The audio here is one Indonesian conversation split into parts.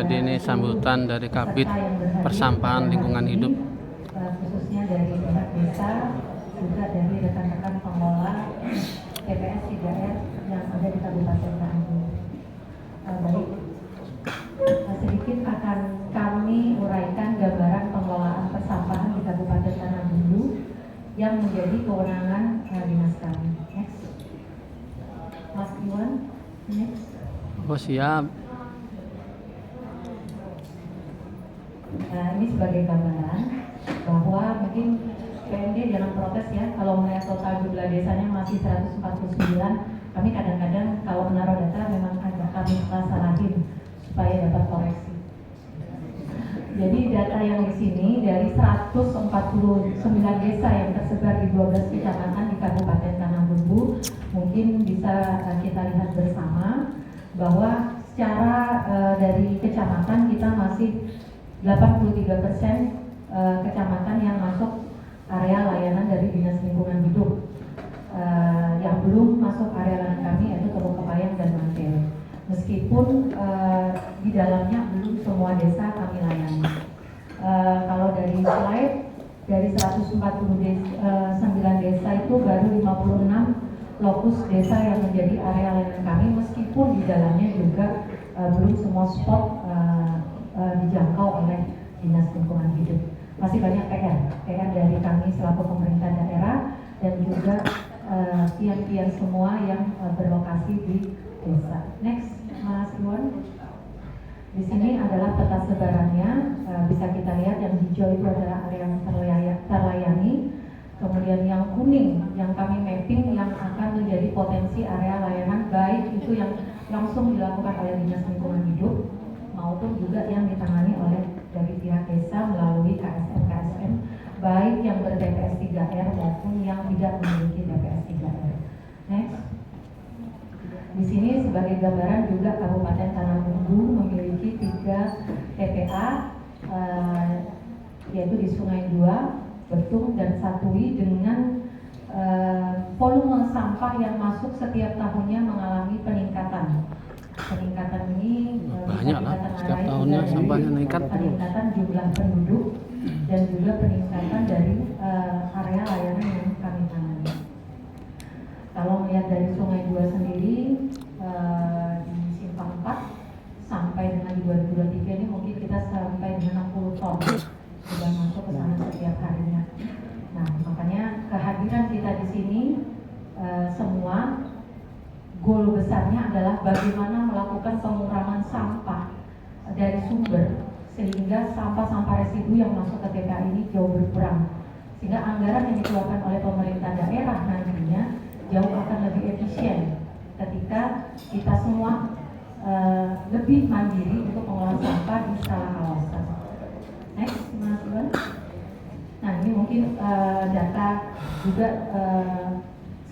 Jadi ini sambutan dari Kabid Persampahan Lingkungan Hidup. Khususnya dari pihak desa, juga dari rekan-rekan pengelola TPS 3R yang ada di Kabupaten Bandung. Baik, sedikit akan kami uraikan gambaran pengelolaan persampahan di Kabupaten Tanah Bumbu yang menjadi kewenangan dinas kami. Next, Mas Iwan. Next. Oh siap. Ini sebagai gambaran bahwa mungkin PMD jangan protes ya kalau melihat total jumlah desanya masih 149. Kami kadang-kadang kalau menaruh data memang agak kami salahin supaya dapat koreksi. Jadi data yang di sini dari 149 desa yang tersebar di 12 kecamatan di Kabupaten Tanah Bumbu, mungkin bisa kita lihat bersama bahwa secara dari kecamatan kita masih 83% kecamatan yang masuk area layanan dari Dinas Lingkungan Hidup. Yang belum masuk area layanan kami yaitu Teluk Kepayang dan Mantele. Meskipun di dalamnya belum semua desa kami layani. Kalau dari slide, dari 149 desa itu baru 56 lokus desa yang menjadi area layanan kami, meskipun di dalamnya juga belum semua spot dijangkau oleh Dinas Lingkungan Hidup. Masih banyak PR dari kami selaku pemerintah daerah dan juga pian-pian semua yang berlokasi di desa. Next, Mas Iwan. Di sini adalah peta sebarannya, bisa kita lihat yang hijau itu adalah area yang terlayani, kemudian yang kuning yang kami mapping yang akan menjadi potensi area layanan, baik itu yang langsung dilakukan oleh Dinas Lingkungan Hidup maupun juga yang ditangani oleh dari pihak desa melalui KSM, baik yang ber-TPS 3R maupun yang tidak memiliki TPS 3R. Next. Di sini sebagai gambaran juga Kabupaten Tanah Bumbu memiliki 3 TPA, yaitu di Sungai Dua, Betung, dan Satui dengan volume sampah yang masuk setiap tahunnya mengalami peningkatan. Peningkatan ini banyak lah, setiap tahunnya sampahnya meningkat. Peningkatan jumlah penduduk dan juga peningkatan dari area layanan yang kami tangani. Kalau melihat dari Sungai Dua sendiri di Simpang 4 sampai dengan di 2023 ini mungkin kita sampai dengan 60 ton sudah masuk ke sana setiap harinya. Nah, makanya kehadiran kita di sini semua goal besarnya adalah bagaimana melakukan pengurangan sampah dari sumber sehingga sampah-sampah residu yang masuk ke TPA ini jauh berkurang, sehingga anggaran yang dikeluarkan oleh pemerintah daerah nantinya jauh akan lebih efisien ketika kita semua lebih mandiri untuk mengolah sampah di skala kawasan. Next, Mas Iwan. Nah, ini mungkin data juga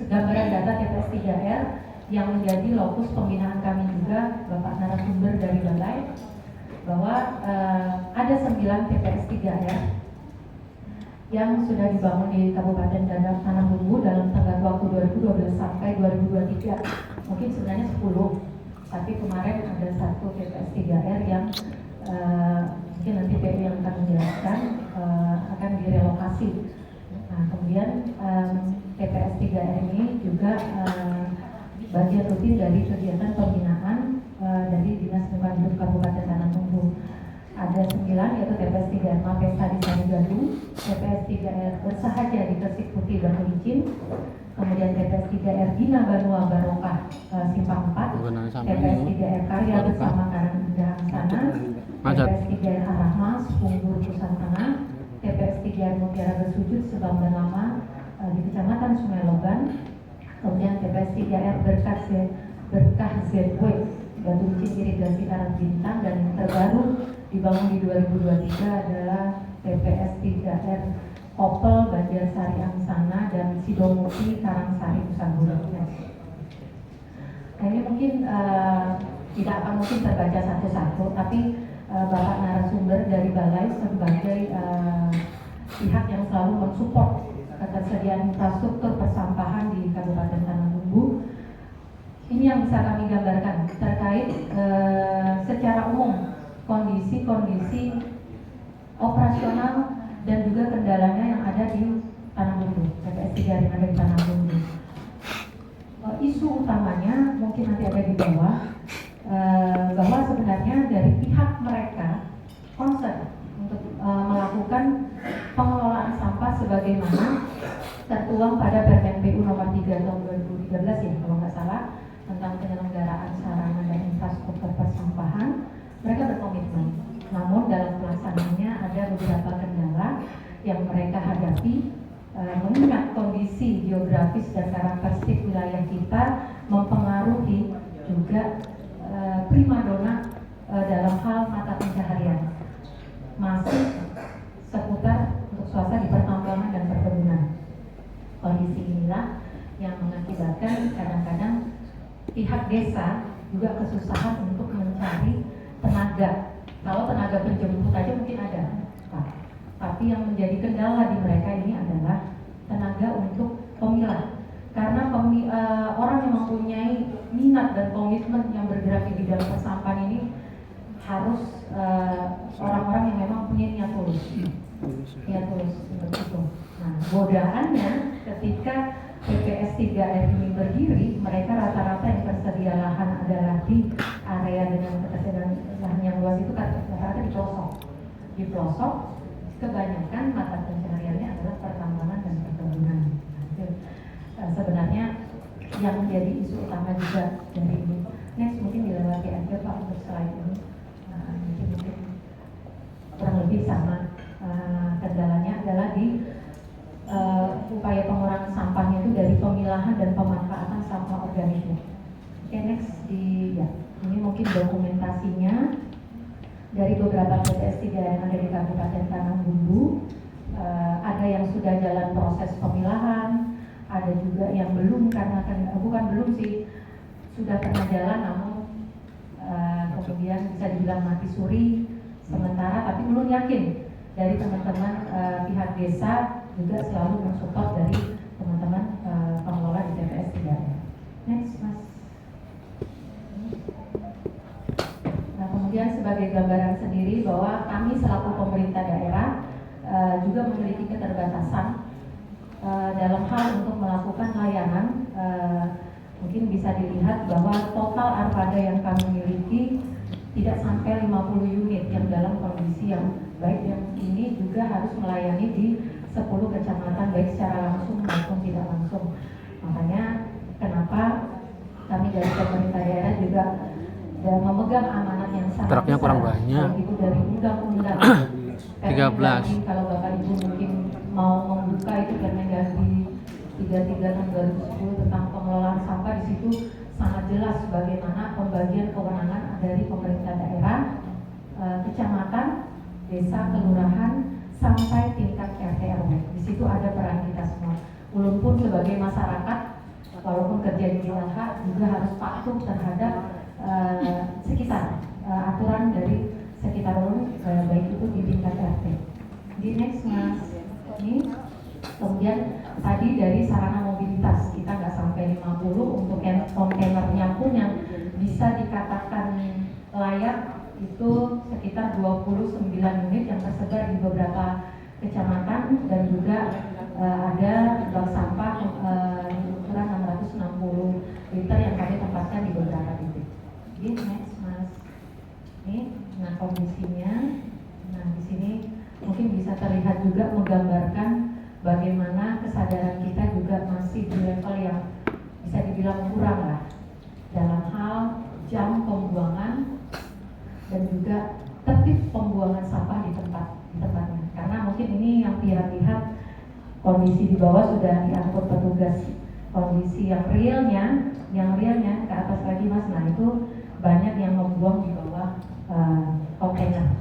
gambaran data TPS 3R yang menjadi lokus pembinaan kami juga, Bapak narasumber dari Balai, bahwa ada 9 TPS 3R yang sudah dibangun di Kabupaten Tanah Bumbu dalam tenggat waktu 2012 sampai 2023. Mungkin sebenarnya 10, tapi kemarin ada 1 TPS 3R yang mungkin nanti PU yang akan menjelaskan akan direlokasi. Nah, kemudian TPS 3R ini juga bagian rutin dari kegiatan pembinaan dari Dinas Lingkungan Hidup Kabupaten Tanah Bumbu. Ada 9 yaitu TPS 3R Mapesta di Sarigaluh, TPS 3R Bersahaja di Gresik Putih dan Licin, kemudian TPS 3R Dina Banua Barokah Simpang 4, TPS 3R Karya Bersama Karangindah Angsana, TPS 3R Arahma Punggur Pusat Tengah, TPS 3R Mutiara Bersujud Sebang dan Lama di Kecamatan Sungai Logan, kemudian TPS 3R Berkah ZW Batu Licin Irigasi Karang Bintang, dan yang terbaru dibangun di 2023 adalah TPS 3R Kopel Banjar Sari Angsana dan Sidomukti Karangsari Pusanggulo. Nah, ini mungkin tidak akan mungkin terbaca satu-satu, tapi Bapak narasumber dari Balai sebagai pihak yang selalu mensupport ketersediaan infrastruktur persampahan di Kabupaten Tanah Bumbu. Ini yang bisa kami gambarkan terkait secara umum kondisi-kondisi operasional dan juga kendalanya yang ada di Tanah Bumbu, TPS 3 yang ada di Tanah Bumbu. Isu utamanya mungkin nanti ada di bawah, bahwa sebenarnya dari pihak mereka concern untuk melakukan pengelolaan sampah sebagaimana tertuang pada Permen PU nomor 3 tahun 2013 ya kalau nggak salah, tentang penyelenggaraan sarana dan infrastruktur persampahan. Mereka berkomitmen, namun dalam pelaksanaannya ada beberapa kendala yang mereka hadapi, mengingat kondisi geografis dan karakteristik wilayah kita mempengaruhi juga primadona dalam hal mata pencaharian masih seputar untuk swasta di pertambangan dan perkebunan. Kondisi inilah yang mengakibatkan kadang-kadang pihak desa juga kesusahan untuk mencari tenaga. Kalau tenaga penjemput aja mungkin ada, Pak. Tapi yang menjadi kendala di mereka ini adalah tenaga untuk pemilah. Karena orang yang mempunyai minat dan komitmen yang bergerak di bidang persampahan ini harus orang-orang yang memang punya niat tulus. Niat tulus seperti itu. Nah, godaannya ketika TPS 3R ini berdiri, mereka rata-rata yang tersedia lahan adalah di area dengan ketersediaan lahan yang luas itu rata-rata di pelosok. Di pelosok, kebanyakan mata pencahariannya adalah pertambangan dan perkebunan. Sebenarnya yang menjadi isu utama juga dari ini. Next mungkin dilewati aja Pak untuk slide ini. Mungkin kurang lebih sama. Kendalanya adalah di upaya pengurangan sampahnya itu dari pemilahan dan pemanfaatan sampah organiknya. Oke, next ini mungkin dokumentasinya dari beberapa TPS 3 yang ada di Kabupaten Tanah Bumbu. Ada yang sudah jalan proses pemilahan, ada juga yang belum sudah pernah jalan namun kemudian bisa dibilang mati suri sementara, tapi belum yakin. Dari teman-teman pihak desa juga selalu mensupport dari teman-teman pengelola di TPS 3. Next Mas. Nah, kemudian sebagai gambaran sendiri bahwa kami selaku pemerintah daerah juga memiliki keterbatasan dalam hal untuk melakukan layanan. Mungkin bisa dilihat bahwa total armada yang kami miliki tidak sampai 50 unit yang dalam kondisi yang baik, yang ini juga harus melayani di 10 kecamatan baik secara langsung maupun tidak langsung. Makanya kenapa kami dari pemerintah daerah juga memegang amanat yang sangat Truknya kurang banyak. Itu dari undang-undang 13. Kalau Bapak Ibu mungkin mau membuka itu Permendagri 33 tahun 2010 tentang pengelolaan sampah, di situ sangat jelas bagaimana pembagian kewenangan dari pemerintah daerah, kecamatan, desa, kelurahan, sampai tingkat RT RW. Di situ ada peran kita semua. Ulun pun sebagai masyarakat, walaupun kerja di LH juga harus patuh terhadap sekitar aturan dari sekitar ulun, baik itu di tingkat RT. Di next Mas, ini kemudian tadi dari sarana mobilitas kita nggak sampai 50, untuk kontainernya pun yang bisa dikatakan layak itu sekitar 29 unit yang tersebar di beberapa kecamatan, dan juga ada bank sampah ukuran 660 liter yang kami tempatkan di beberapa titik. Jadi next Mas, ini nah kondisinya. Nah di sini mungkin bisa terlihat juga menggambarkan bagaimana kesadaran kita juga masih di level yang bisa dibilang kurang lah dalam hal jam pembuangan dan juga tertib pembuangan sampah di tempatnya. Karena mungkin ini yang lihat kondisi di bawah sudah diangkut petugas. Kondisi yang realnya ke atas lagi Mas. Nah itu banyak yang membuang di bawah kontainer.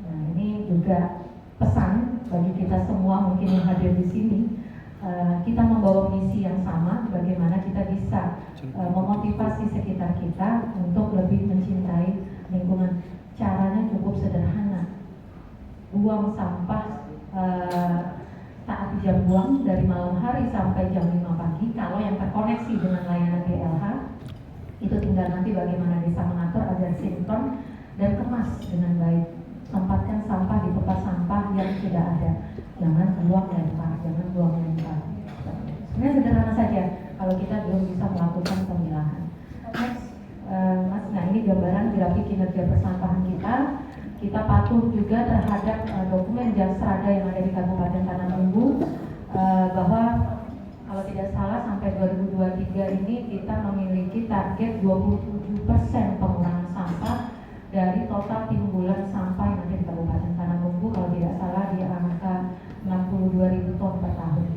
Nah ini juga pesan bagi kita semua mungkin yang hadir di sini. Kita membawa misi yang sama, bagaimana kita bisa memotivasi sekitar kita untuk lebih mencintai lingkungan. Caranya cukup sederhana, buang sampah taat jam buang dari malam hari sampai jam 5 pagi. Kalau yang terkoneksi dengan layanan DLH itu tinggal nanti bagaimana desa mengatur agar sinkron dan kemas dengan baik. Tempatkan sampah di tempat sampah yang sudah ada. Jangan buang lempar, jangan buang lempar. Sebenarnya sederhana saja kalau kita belum bisa melakukan pemilahan. Next, Mas, nah ini gambaran grafik kinerja persampahan kita. Kita patuh juga terhadap dokumen Jasrada yang ada di Kabupaten Tanah Bumbu, bahwa kalau tidak salah sampai 2023 ini kita memiliki target 27% pengurangan sampah dari total timbulan sampah yang ada di Kabupaten Tanah Bumbu, kalau tidak salah di angka 62.000 ton per tahun.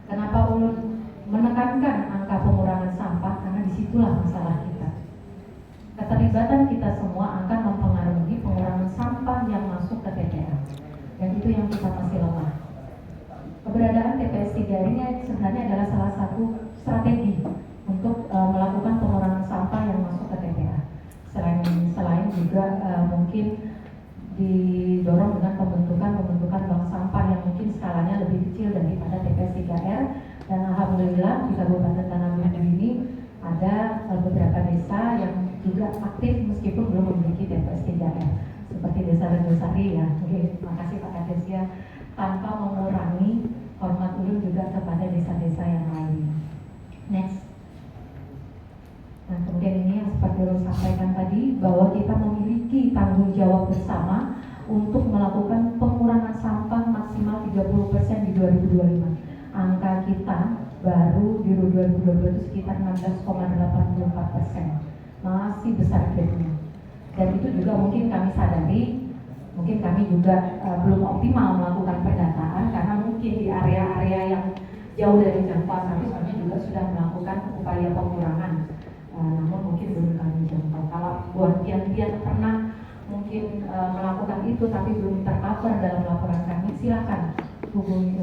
Kenapa ulun menekankan angka pengurangan sampah? Karena disitulah masalah kita. Keterlibatan kita semua akan mempengaruhi pengurangan sampah yang masuk ke TPA, dan itu yang kita masih lemah. Keberadaan TPS 3 ini sebenarnya adalah salah satu strategi untuk melakukan pengurangan sampah yang masuk ke TPA. Selain juga mungkin didorong dengan pembentukan bank sampah yang mungkin skalanya lebih kecil daripada TPS 3R, dan alhamdulillah di Kabupaten Tanah Bumbu ini ada beberapa desa yang juga aktif meskipun belum memiliki TPS 3R, seperti Desa Regosari ya. Oke, terima kasih Pak Kades ya, tanpa mengurangi hormat ulun juga kepada desa-desa yang lain. Next. Nah, kemudian ini yang seperti ulun sampaikan tadi, bahwa kita memiliki tanggung jawab bersama untuk melakukan pengurangan sampah maksimal 30% di 2025. Angka kita baru di 2022 itu sekitar 16,84%. Masih besar gapnya. Dan itu juga mungkin kami sadari, mungkin kami juga belum optimal melakukan pendataan, karena mungkin di area-area yang jauh dari jangkauan kami sebenarnya juga sudah melakukan upaya pengurangan, namun mungkin belum kami jangkau. Kalau buat yang pernah mungkin melakukan itu tapi belum tercover dalam laporan kami, silakan hubungi